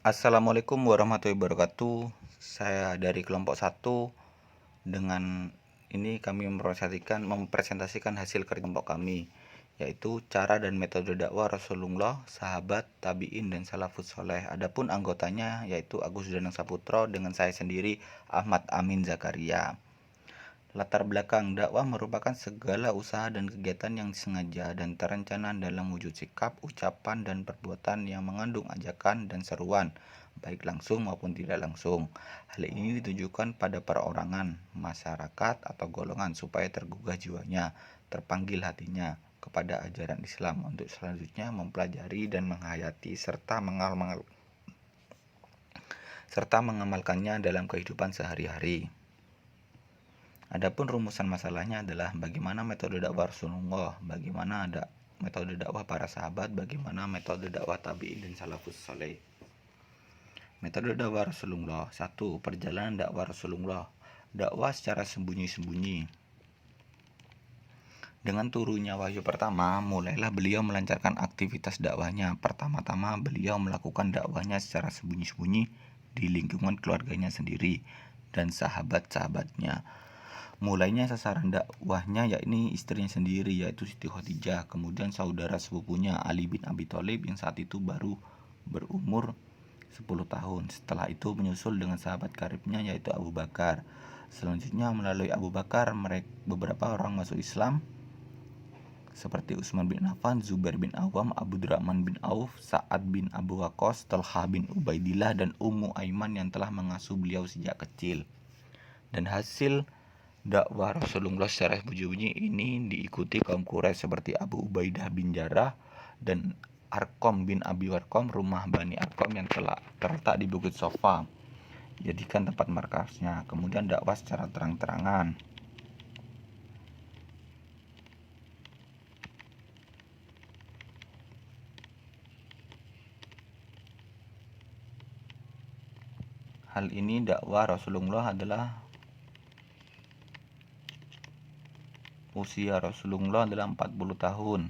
Assalamualaikum warahmatullahi wabarakatuh. Saya dari kelompok 1. Dengan ini kami mempresentasikan hasil kerja kelompok kami, yaitu cara dan metode dakwah Rasulullah, sahabat, tabi'in, dan salafus soleh. Adapun anggotanya yaitu Agus Danang Saputro dengan saya sendiri Ahmad Amin Zakaria. Latar belakang dakwah merupakan segala usaha dan kegiatan yang disengaja dan terencana dalam wujud sikap, ucapan, dan perbuatan yang mengandung ajakan dan seruan, baik langsung maupun tidak langsung. Hal ini ditujukan pada perorangan, masyarakat, atau golongan supaya tergugah jiwanya, terpanggil hatinya kepada ajaran Islam untuk selanjutnya mempelajari dan menghayati serta mengamalkannya dalam kehidupan sehari-hari. Adapun rumusan masalahnya adalah bagaimana metode dakwah Rasulullah, bagaimana ada metode dakwah para sahabat, bagaimana metode dakwah tabi'in dan salafus saleh. Metode dakwah Rasulullah. 1. Perjalanan dakwah Rasulullah. Dakwah secara sembunyi-sembunyi. Dengan turunnya wahyu pertama, mulailah beliau melancarkan aktivitas dakwahnya. Pertama-tama beliau melakukan dakwahnya secara sembunyi-sembunyi di lingkungan keluarganya sendiri dan sahabat-sahabatnya. Mulainya sasaran dakwahnya yakni istrinya sendiri, yaitu Siti Khadijah, kemudian saudara sepupunya Ali bin Abi Thalib yang saat itu baru berumur 10 tahun. Setelah itu menyusul dengan sahabat karibnya yaitu Abu Bakar. Selanjutnya melalui Abu Bakar beberapa orang masuk Islam seperti Utsman bin Affan, Zubair bin Awam, Abdurrahman bin Auf, Sa'ad bin Abu Waqqas, Talha bin Ubaidillah, dan Ummu Aiman yang telah mengasuh beliau sejak kecil. Dan hasil dakwah Rasulullah secara sembunyi ini diikuti kaum Quraisy seperti Abu Ubaidah bin Jarrah dan Arqam bin Abi Warqam, rumah Bani Arqam yang terletak di Bukit Sofa, jadikan tempat markasnya. Kemudian dakwah secara terang-terangan. Hal ini dakwah Rasulullah adalah usia Rasulullah adalah 40 tahun.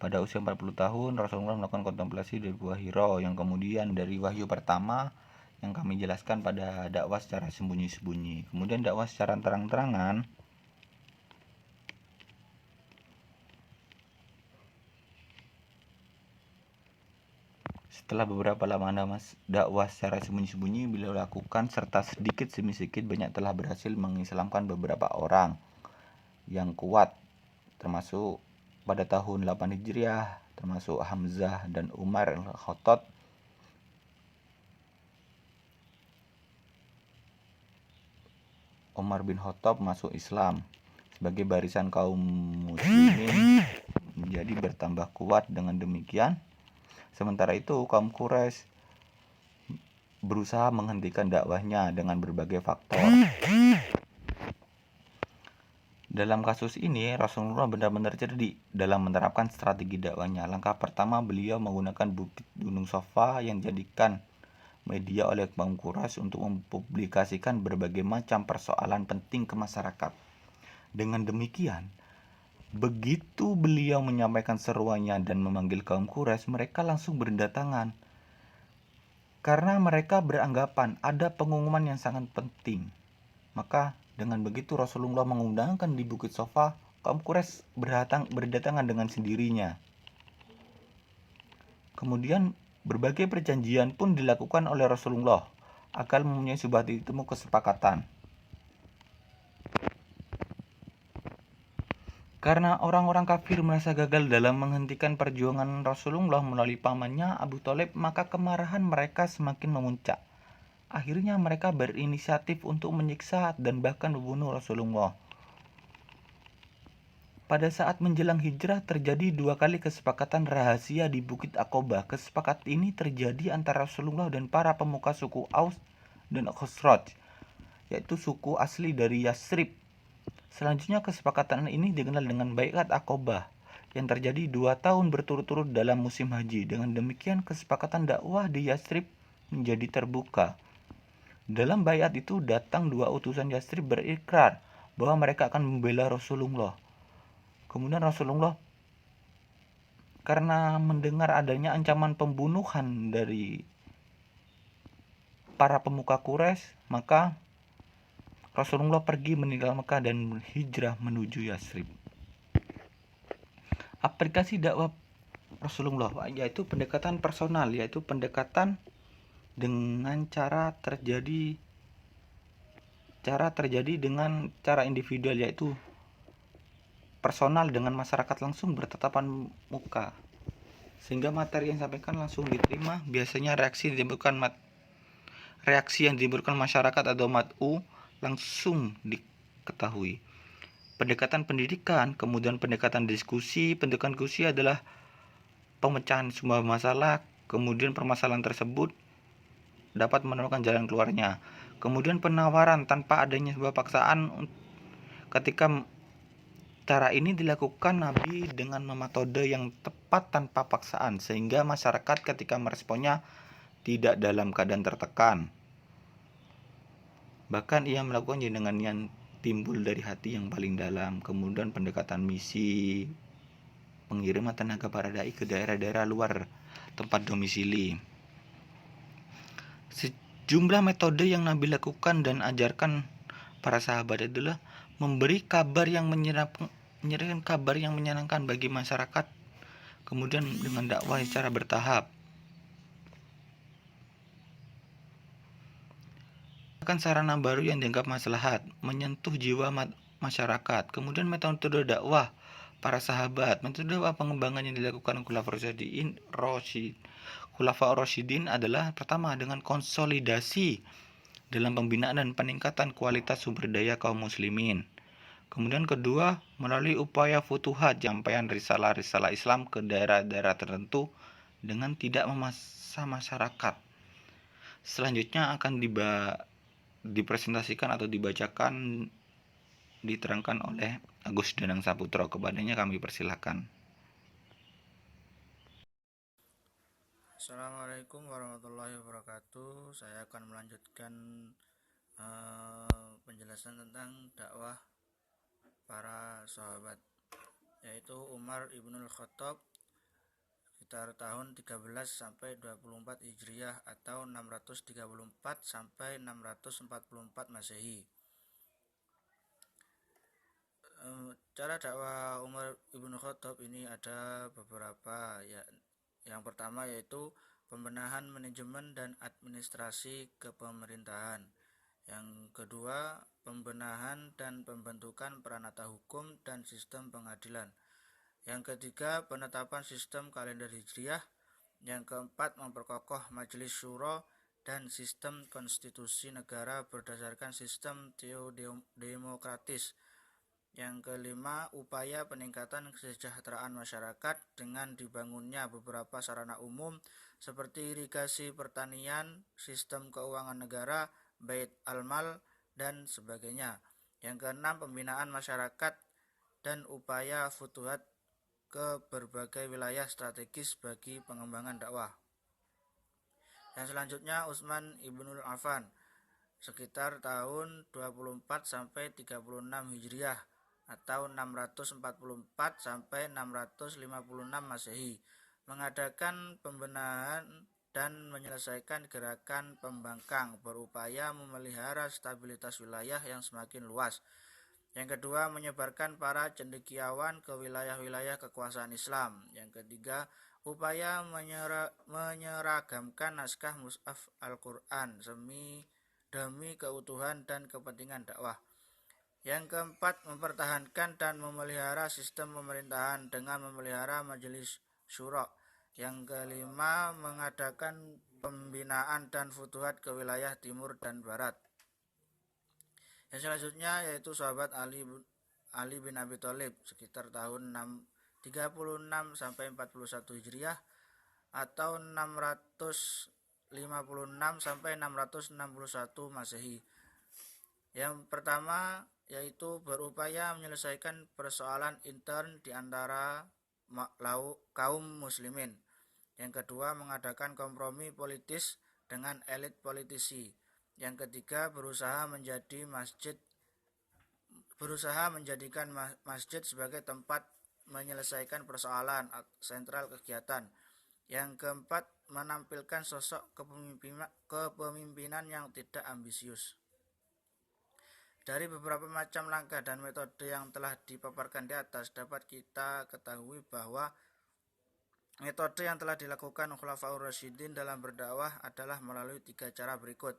Pada usia 40 tahun Rasulullah melakukan kontemplasi dari Gua Hira, yang kemudian dari wahyu pertama yang kami jelaskan pada dakwah secara sembunyi-sembunyi. Kemudian dakwah secara terang-terangan. Setelah beberapa lama dakwah secara sembunyi-sembunyi beliau lakukan, serta sedikit demi sedikit banyak telah berhasil mengislamkan beberapa orang yang kuat, termasuk pada tahun 8 Hijriah, termasuk Hamzah dan Umar al-Khattab. Umar bin Khattab masuk Islam. Sebagai barisan kaum muslimin menjadi bertambah kuat. Dengan demikian, sementara itu kaum Quraisy berusaha menghentikan dakwahnya dengan berbagai faktor. Dalam kasus ini Rasulullah benar-benar cerdik dalam menerapkan strategi dakwahnya. Langkah pertama, beliau menggunakan bukit Gunung Safa yang dijadikan media oleh kaum Quraisy untuk mempublikasikan berbagai macam persoalan penting ke masyarakat. Dengan demikian, begitu beliau menyampaikan seruannya dan memanggil kaum Quraisy, mereka langsung berdatangan. Karena mereka beranggapan ada pengumuman yang sangat penting. Maka dengan begitu Rasulullah mengundangkan di Bukit Sofa, kaum Quraisy berdatangan dengan sendirinya. Kemudian berbagai perjanjian pun dilakukan oleh Rasulullah agar mempunyai sebuah titik temu kesepakatan. Karena orang-orang kafir merasa gagal dalam menghentikan perjuangan Rasulullah melalui pamannya Abu Thalib, maka kemarahan mereka semakin memuncak. Akhirnya mereka berinisiatif untuk menyiksa dan bahkan membunuh Rasulullah. Pada saat menjelang hijrah terjadi 2 kali kesepakatan rahasia di Bukit Aqobah. Kesepakatan ini terjadi antara Rasulullah dan para pemuka suku Aus dan Khosraj, yaitu suku asli dari Yasrib. Selanjutnya kesepakatan ini dikenal dengan Baiat Aqobah yang terjadi 2 tahun berturut-turut dalam musim haji. Dengan demikian kesepakatan dakwah di Yasrib menjadi terbuka. Dalam baiat itu datang 2 utusan Yasrib berikrar bahwa mereka akan membela Rasulullah. Kemudian Rasulullah karena mendengar adanya ancaman pembunuhan dari para pemuka Quraisy, maka Rasulullah pergi meninggal Mekah dan hijrah menuju Yatsrib. Aplikasi dakwah Rasulullah yaitu pendekatan personal, yaitu pendekatan dengan cara terjadi dengan cara individual, yaitu personal dengan masyarakat langsung bertatapan muka, sehingga materi yang disampaikan langsung diterima. Biasanya reaksi yang ditimbulkan masyarakat atau mat'u langsung diketahui. Pendekatan pendidikan, kemudian pendekatan diskusi. Pendekatan diskusi adalah pemecahan sebuah masalah, kemudian permasalahan tersebut dapat menemukan jalan keluarnya. Kemudian penawaran tanpa adanya sebuah paksaan. Ketika cara ini dilakukan Nabi dengan metode yang tepat tanpa paksaan, sehingga masyarakat ketika meresponnya tidak dalam keadaan tertekan. Bahkan ia melakukannya dengan yang timbul dari hati yang paling dalam. Kemudian pendekatan misi, pengiriman tenaga para dai ke daerah-daerah luar tempat domisili. Sejumlah metode yang Nabi lakukan dan ajarkan para sahabat adalah memberi kabar yang menyenangkan bagi masyarakat, kemudian dengan dakwah secara bertahap. Akan sarana baru yang dianggap maslahat, menyentuh jiwa masyarakat. Kemudian metode dakwah para sahabat. Metode dakwah pengembangan yang dilakukan Khulafaur Rasyidin adalah pertama dengan konsolidasi dalam pembinaan dan peningkatan kualitas sumber daya kaum muslimin. Kemudian kedua, melalui upaya futuhat, penyampaian risalah-risalah Islam ke daerah-daerah tertentu dengan tidak memaksa masyarakat. Selanjutnya akan dipresentasikan atau dibacakan, diterangkan oleh Agus Danang Saputro. Kepadanya kami persilakan. Assalamualaikum warahmatullahi wabarakatuh. Saya akan melanjutkan penjelasan tentang dakwah para sahabat, yaitu Umar ibnul Khattab sekitar tahun 13 sampai 24 Hijriah atau 634 sampai 644 Masehi. Cara dakwah Umar ibnul Khattab ini ada beberapa, ya. Yang pertama yaitu pembenahan manajemen dan administrasi kepemerintahan. Yang kedua, pembenahan dan pembentukan peranata hukum dan sistem pengadilan. Yang ketiga, penetapan sistem kalender hijriah. Yang keempat, memperkokoh majelis syuro dan sistem konstitusi negara berdasarkan sistem teodemokratis. Yang kelima, upaya peningkatan kesejahteraan masyarakat dengan dibangunnya beberapa sarana umum seperti irigasi pertanian, sistem keuangan negara, bait al-mal, dan sebagainya. Yang keenam, pembinaan masyarakat dan upaya futuhat ke berbagai wilayah strategis bagi pengembangan dakwah. Yang selanjutnya, Utsman ibnul Affan sekitar tahun 24 sampai 36 Hijriah atau 644 sampai 656 Masehi mengadakan pembenahan dan menyelesaikan gerakan pembangkang, berupaya memelihara stabilitas wilayah yang semakin luas. Yang kedua, menyebarkan para cendekiawan ke wilayah-wilayah kekuasaan Islam. Yang ketiga, upaya menyeragamkan naskah mushaf Al-Quran demi keutuhan dan kepentingan dakwah. Yang keempat, mempertahankan dan memelihara sistem pemerintahan dengan memelihara majelis syuro. Yang kelima, mengadakan pembinaan dan futuhat ke wilayah timur dan barat. Yang selanjutnya yaitu sahabat Ali bin Abi Thalib sekitar tahun 36 sampai 41 Hijriah atau 656 sampai 661 Masehi. Yang pertama yaitu berupaya menyelesaikan persoalan intern di antara kaum muslimin. Yang kedua, mengadakan kompromi politis dengan elit politisi. Yang ketiga, berusaha menjadikan masjid sebagai tempat menyelesaikan persoalan sentral kegiatan. Yang keempat, menampilkan sosok kepemimpinan yang tidak ambisius. Dari beberapa macam langkah dan metode yang telah dipaparkan di atas, dapat kita ketahui bahwa metode yang telah dilakukan Khulafaur Rasyidin dalam berdakwah adalah melalui 3 cara berikut.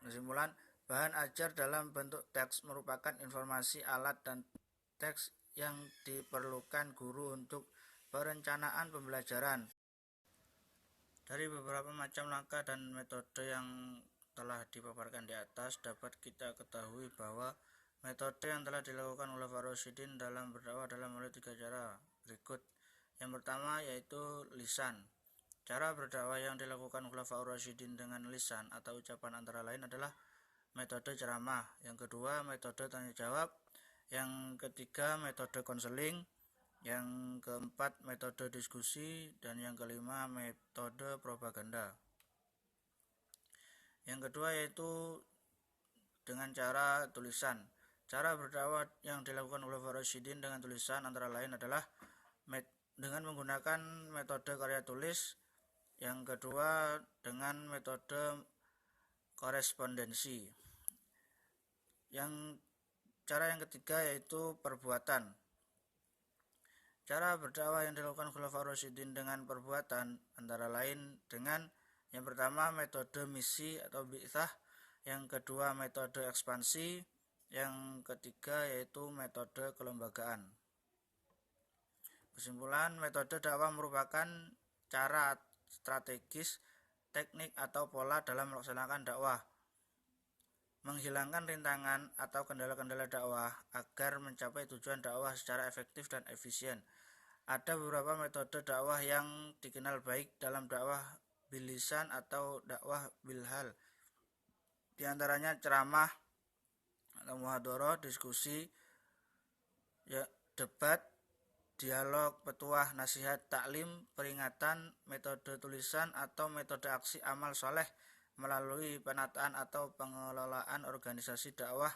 Kesimpulan, bahan ajar dalam bentuk teks merupakan informasi, alat, dan teks yang diperlukan guru untuk perencanaan pembelajaran. Dari beberapa macam langkah dan metode yang telah dipaparkan di atas, dapat kita ketahui bahwa metode yang telah dilakukan oleh Khulafaur Rasyidin dalam berdakwah adalah melalui 3 cara berikut. Yang pertama yaitu lisan. Cara berdakwah yang dilakukan Khulafaur Rasyidin dengan lisan atau ucapan antara lain adalah metode ceramah. Yang kedua, metode tanya jawab. Yang ketiga, metode konseling. Yang keempat, metode diskusi. Dan yang kelima, metode propaganda. Yang kedua yaitu dengan cara tulisan. Cara berdakwah yang dilakukan oleh Khulafaur Rasyidin dengan tulisan antara lain adalah dengan menggunakan metode karya tulis. Yang kedua dengan metode korespondensi. Cara yang ketiga yaitu perbuatan. Cara berdakwah yang dilakukan Khulafaur Rasyidin dengan perbuatan antara lain dengan yang pertama metode misi atau bi'tsah, yang kedua metode ekspansi, yang ketiga yaitu metode kelembagaan. Kesimpulan, metode dakwah merupakan cara strategis, teknik atau pola dalam melaksanakan dakwah, menghilangkan rintangan atau kendala-kendala dakwah agar mencapai tujuan dakwah secara efektif dan efisien. Ada beberapa metode dakwah yang dikenal baik dalam dakwah bilisan atau dakwah bilhal. Di antaranya ceramah atau muhadharah, diskusi, debat, dialog, petuah, nasihat, taklim, peringatan, metode tulisan atau metode aksi amal soleh melalui penataan atau pengelolaan organisasi dakwah,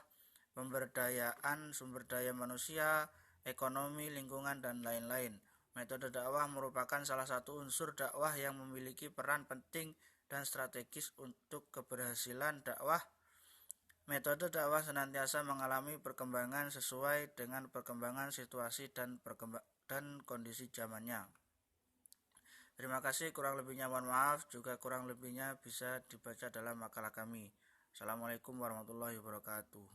pemberdayaan sumber daya manusia, ekonomi, lingkungan, dan lain-lain. Metode dakwah merupakan salah satu unsur dakwah yang memiliki peran penting dan strategis untuk keberhasilan dakwah. Metode dakwah senantiasa mengalami perkembangan sesuai dengan perkembangan situasi dan kondisi zamannya. Terima kasih, kurang lebihnya mohon maaf, juga kurang lebihnya bisa dibaca dalam makalah kami. Assalamualaikum warahmatullahi wabarakatuh.